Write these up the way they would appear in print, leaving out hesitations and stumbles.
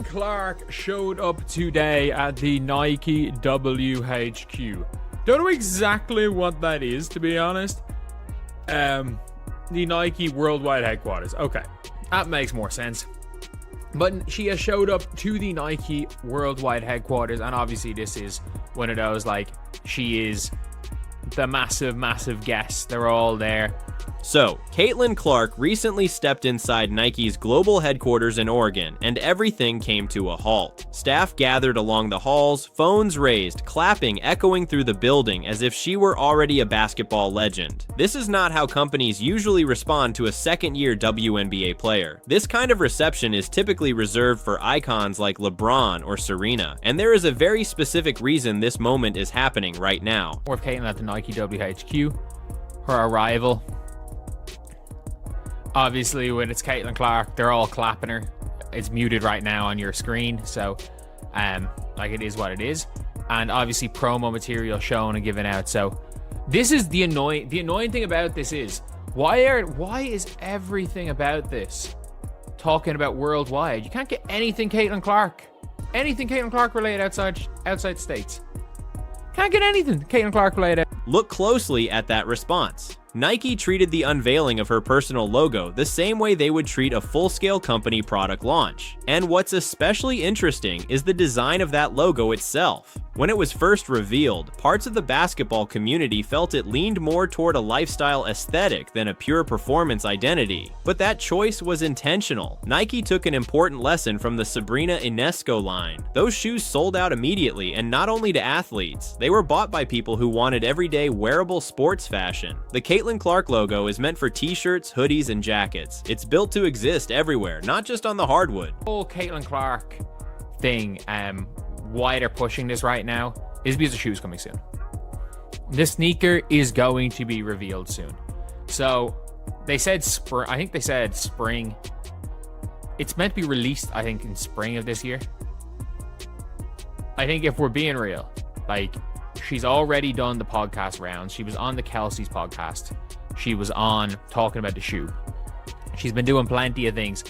Caitlin Clark showed up today at the Nike WHQ. Don't know exactly what that is, to be honest. The Nike worldwide headquarters. Okay, that makes more sense. But she has showed up to the Nike worldwide headquarters, and obviously this is one of those, like, she is the massive guest. They're all there. So, Caitlin Clark recently stepped inside Nike's global headquarters in Oregon, and everything came to a halt. Staff gathered along the halls, phones raised, clapping echoing through the building as if she were already a basketball legend. This is not how companies usually respond to a second-year WNBA player. This kind of reception is typically reserved for icons like LeBron or Serena, and there is a very specific reason this moment is happening right now. With Caitlin at the Nike WHQ, her arrival. Obviously, when it's Caitlin Clark, they're all clapping her. It's muted right now on your screen, so like, it is what it is. And obviously, promo material shown and given out. So this is the annoying thing about this is why is everything about this talking about worldwide? You can't get anything Caitlin Clark related outside states. Can't get anything Caitlin Clark related. Look closely at that response. Nike treated the unveiling of her personal logo the same way they would treat a full-scale company product launch. And what's especially interesting is the design of that logo itself. When it was first revealed, parts of the basketball community felt it leaned more toward a lifestyle aesthetic than a pure performance identity. But that choice was intentional. Nike took an important lesson from the Sabrina Ionesco line. Those shoes sold out immediately, and not only to athletes, they were bought by people who wanted everyday wearable sports fashion. The Caitlin Clark logo is meant for t-shirts, hoodies, and jackets. It's built to exist everywhere, not just on the hardwood. The whole Caitlin Clark thing, why they're pushing this right now is because the shoe's coming soon. The sneaker is going to be revealed soon. So they said spring. I think they said spring. It's meant to be released, I think, in spring of this year. I think if we're being real, like, she's already done the podcast rounds. She was on the Kelsey's podcast. She was on talking about the shoe. She's been doing plenty of things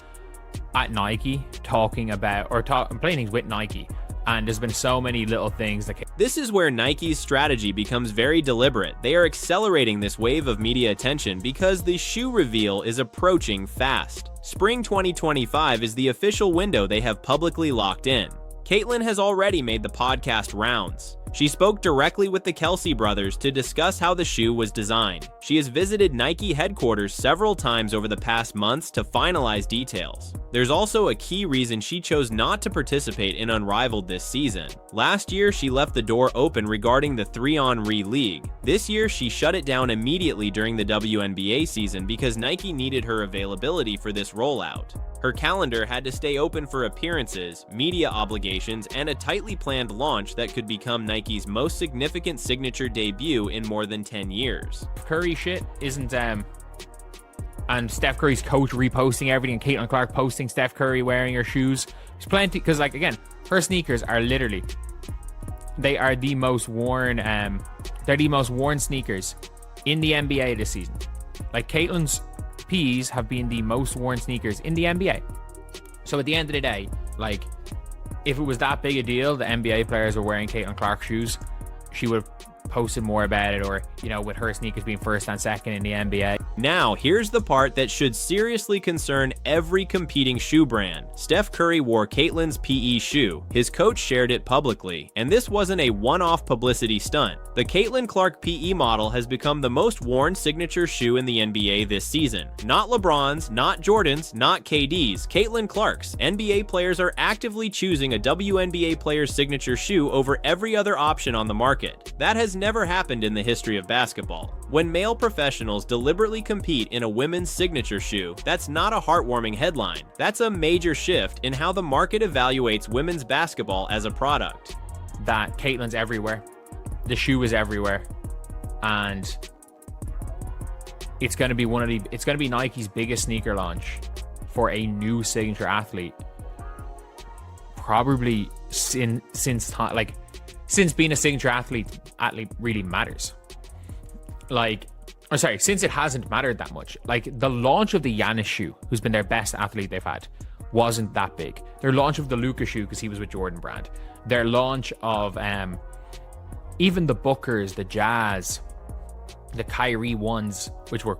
at Nike, talking about, or playing things with Nike. And there's been so many little things that... This is where Nike's strategy becomes very deliberate. They are accelerating this wave of media attention because the shoe reveal is approaching fast. Spring 2025 is the official window they have publicly locked in. Caitlin has already made the podcast rounds. She spoke directly with the Kelsey brothers to discuss how the shoe was designed. She has visited Nike headquarters several times over the past months to finalize details. There's also a key reason she chose not to participate in Unrivaled this season. Last year, she left the door open regarding the 3-on-3 league. This year, she shut it down immediately during the WNBA season because Nike needed her availability for this rollout. Her calendar had to stay open for appearances, media obligations, and a tightly planned launch that could become Nike's most significant signature debut in more than 10 years. Curry shit isn't, and Steph Curry's coach reposting everything, and Caitlin Clark posting Steph Curry wearing her shoes. There's plenty, because, like, again, her sneakers are literally, they are the most worn, they're the most worn sneakers in the NBA this season. Like, Caitlin's P's have been the most worn sneakers in the NBA. So at the end of the day, like, if it was that big a deal, the NBA players were wearing Caitlin Clark shoes, she would have posted more about it, or, you know, with her sneakers being first and second in the NBA. Now, here's the part that should seriously concern every competing shoe brand. Steph Curry wore Caitlin's PE shoe. His coach shared it publicly, and this wasn't a one-off publicity stunt. The Caitlin Clark PE model has become the most worn signature shoe in the NBA this season. Not LeBron's, not Jordan's, not KD's, Caitlin Clark's. NBA players are actively choosing a WNBA player's signature shoe over every other option on the market. That has never happened in the history of basketball. When male professionals deliberately compete in a women's signature shoe, that's not a heartwarming headline. That's a major shift in how the market evaluates women's basketball as a product. That Caitlin's everywhere. The shoe is everywhere. And it's going to be it's going to be Nike's biggest sneaker launch for a new signature athlete. Probably since being a signature athlete really matters. Since it hasn't mattered that much. Like, the launch of the Giannis shoe, who's been their best athlete they've had, wasn't that big. Their launch of the Luka shoe, because he was with Jordan Brand. Their launch of even the Bookers, the Jazz, the Kyrie ones, which were...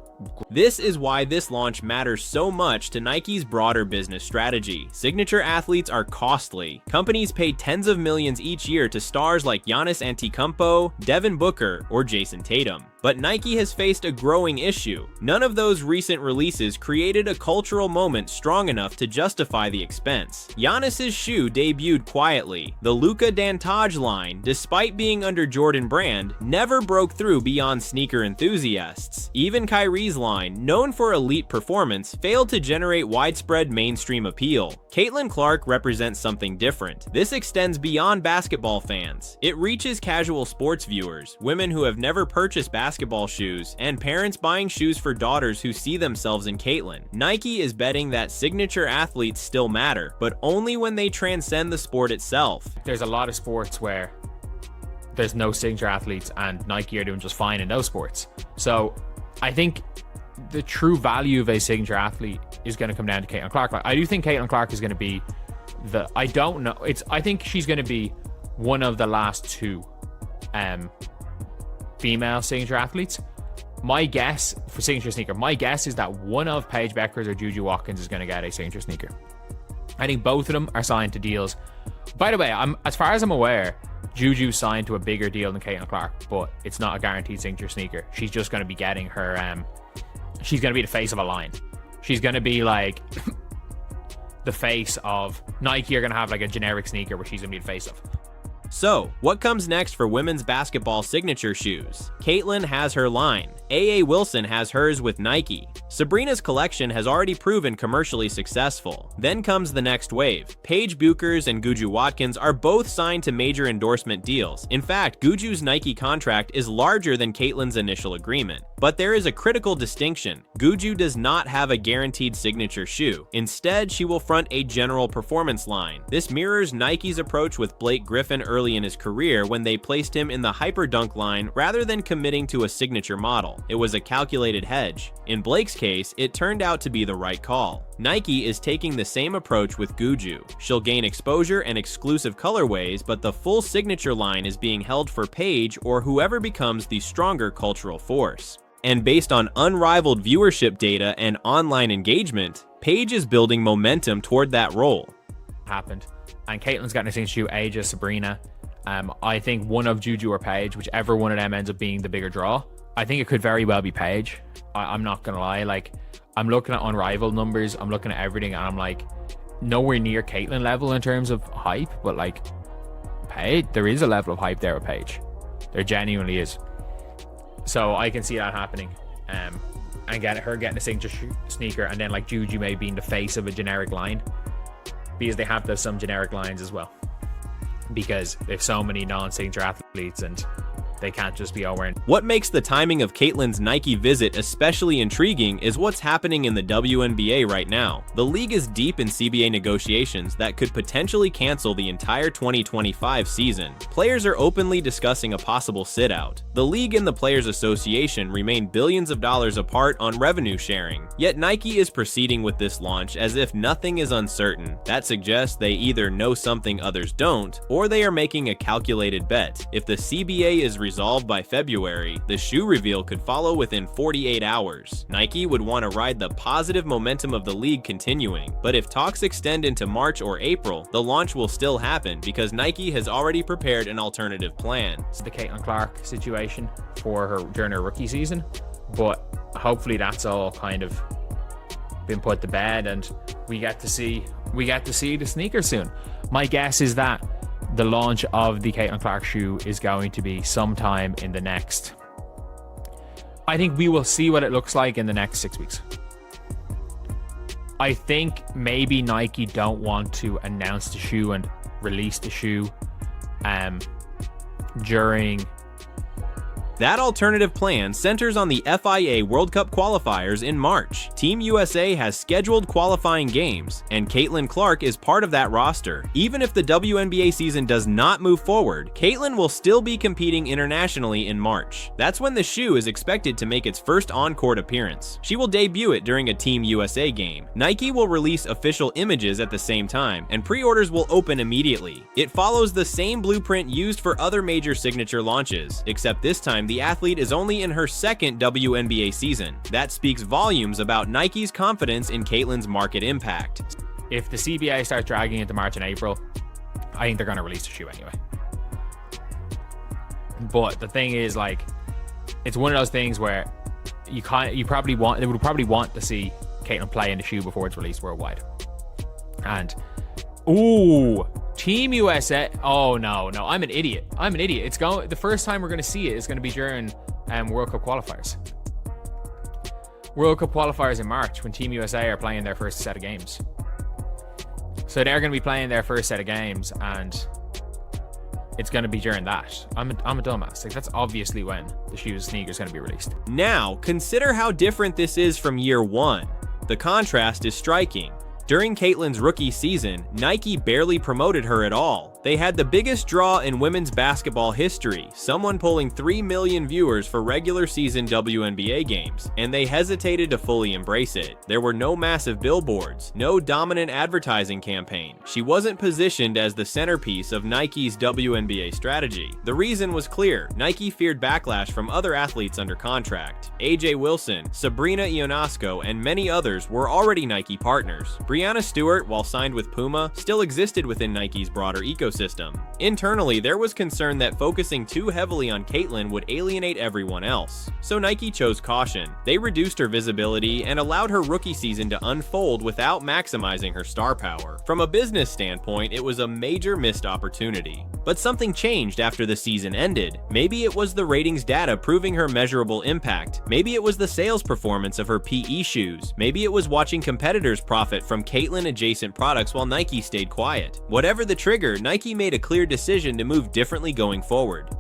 This is why this launch matters so much to Nike's broader business strategy. Signature athletes are costly. Companies pay tens of millions each year to stars like Giannis Antetokounmpo, Devin Booker, or Jason Tatum. But Nike has faced a growing issue. None of those recent releases created a cultural moment strong enough to justify the expense. Giannis's shoe debuted quietly. The Luka Dantage line, despite being under Jordan Brand, never broke through beyond sneaker enthusiasts. Even Kyrie's line, known for elite performance, failed to generate widespread mainstream appeal. Caitlin Clark represents something different. This extends beyond basketball fans. It reaches casual sports viewers, women who have never purchased basketball shoes, and parents buying shoes for daughters who see themselves in Caitlin. Nike is betting that signature athletes still matter, but only when they transcend the sport itself. There's a lot of sports where there's no signature athletes, and Nike are doing just fine in those sports. So I think the true value of a signature athlete is going to come down to Caitlin Clark. I do think Caitlin Clark is going to be I think she's going to be one of the last two female signature athletes. My guess for signature sneaker, is that one of Paige Beckers or Juju Watkins is going to get a signature sneaker. I think both of them are signed to deals. By the way, as far as I'm aware, Juju signed to a bigger deal than Caitlin Clark, but it's not a guaranteed signature sneaker. She's just going to be getting her she's going to be the face of a line. She's going to be like the face of Nike are going to have like a generic sneaker where she's going to be the face of. So, what comes next for women's basketball signature shoes? Caitlin has her line. A.A. Wilson has hers with Nike. Sabrina's collection has already proven commercially successful. Then comes the next wave. Paige Buchers and Juju Watkins are both signed to major endorsement deals. In fact, Juju's Nike contract is larger than Caitlin's initial agreement. But there is a critical distinction. Juju does not have a guaranteed signature shoe. Instead, she will front a general performance line. This mirrors Nike's approach with Blake Griffin early in his career when they placed him in the Hyperdunk line rather than committing to a signature model. It was a calculated hedge. In Blake's case, it turned out to be the right call. Nike is taking the same approach with Juju. She'll gain exposure and exclusive colorways, but the full signature line is being held for Paige or whoever becomes the stronger cultural force. And based on unrivaled viewership data and online engagement, Paige is building momentum toward that role. Happened. And Caitlin's gotten a signature shoe, Aja, Sabrina. I think one of Juju or Paige, whichever one of them ends up being the bigger draw. I think it could very well be Paige. I'm not gonna lie, like I'm looking at unrivaled numbers, I'm looking at everything, and I'm like nowhere near Caitlin level in terms of hype, but like Paige, there is a level of hype there with Paige. There genuinely is. So I can see that happening. And her getting a signature sneaker, and then like Juju may being the face of a generic line, because they have some generic lines as well, because there's so many non-signature athletes and they can't just be all wearing. What makes the timing of Caitlin's Nike visit especially intriguing is what's happening in the WNBA right now. The league is deep in CBA negotiations that could potentially cancel the entire 2025 season. Players are openly discussing a possible sit-out. The league and the Players Association remain billions of dollars apart on revenue sharing. Yet Nike is proceeding with this launch as if nothing is uncertain. That suggests they either know something others don't, or they are making a calculated bet. If the CBA is resolved by February, the shoe reveal could follow within 48 hours. Nike would want to ride the positive momentum of the league continuing, but if talks extend into March or April, the launch will still happen because Nike has already prepared an alternative plan. It's the Caitlin Clark situation for her during her rookie season, but hopefully that's all kind of been put to bed and we get to see the sneaker soon. My guess is that the launch of the Caitlin Clark shoe is going to be sometime in the next... I think we will see what it looks like in the next 6 weeks. I think maybe Nike don't want to announce the shoe and release the shoe during That alternative plan centers on the FIA World Cup qualifiers in March. Team USA has scheduled qualifying games, and Caitlin Clark is part of that roster. Even if the WNBA season does not move forward, Caitlin will still be competing internationally in March. That's when the shoe is expected to make its first on-court appearance. She will debut it during a Team USA game. Nike will release official images at the same time, and pre-orders will open immediately. It follows the same blueprint used for other major signature launches, except this time the athlete is only in her second WNBA season. That speaks volumes about Nike's confidence in Caitlin's market impact. If the CBA starts dragging into March and April, I think they're going to release the shoe anyway. But the thing is, like, it's one of those things where they would probably want to see Caitlin play in the shoe before it's released worldwide. And ooh, Team USA. Oh no, I'm an idiot. It's going. The first time we're going to see it is going to be during World Cup qualifiers. World Cup qualifiers in March, when Team USA are playing their first set of games. So they're going to be playing their first set of games, and it's going to be during that. I'm a dumbass. Like, that's obviously when the shoes sneaker is going to be released. Now, consider how different this is from year one. The contrast is striking. During Caitlin's rookie season, Nike barely promoted her at all. They had the biggest draw in women's basketball history, someone pulling 3 million viewers for regular season WNBA games, and they hesitated to fully embrace it. There were no massive billboards, no dominant advertising campaign. She wasn't positioned as the centerpiece of Nike's WNBA strategy. The reason was clear. Nike feared backlash from other athletes under contract. AJ Wilson, Sabrina Ionesco, and many others were already Nike partners. Breanna Stewart, while signed with Puma, still existed within Nike's broader ecosystem. Internally, there was concern that focusing too heavily on Caitlin would alienate everyone else. So Nike chose caution. They reduced her visibility and allowed her rookie season to unfold without maximizing her star power. From a business standpoint, it was a major missed opportunity. But something changed after the season ended. Maybe it was the ratings data proving her measurable impact. Maybe it was the sales performance of her PE shoes. Maybe it was watching competitors profit from Caitlin adjacent products while Nike stayed quiet. Whatever the trigger, Nike made a clear decision to move differently going forward.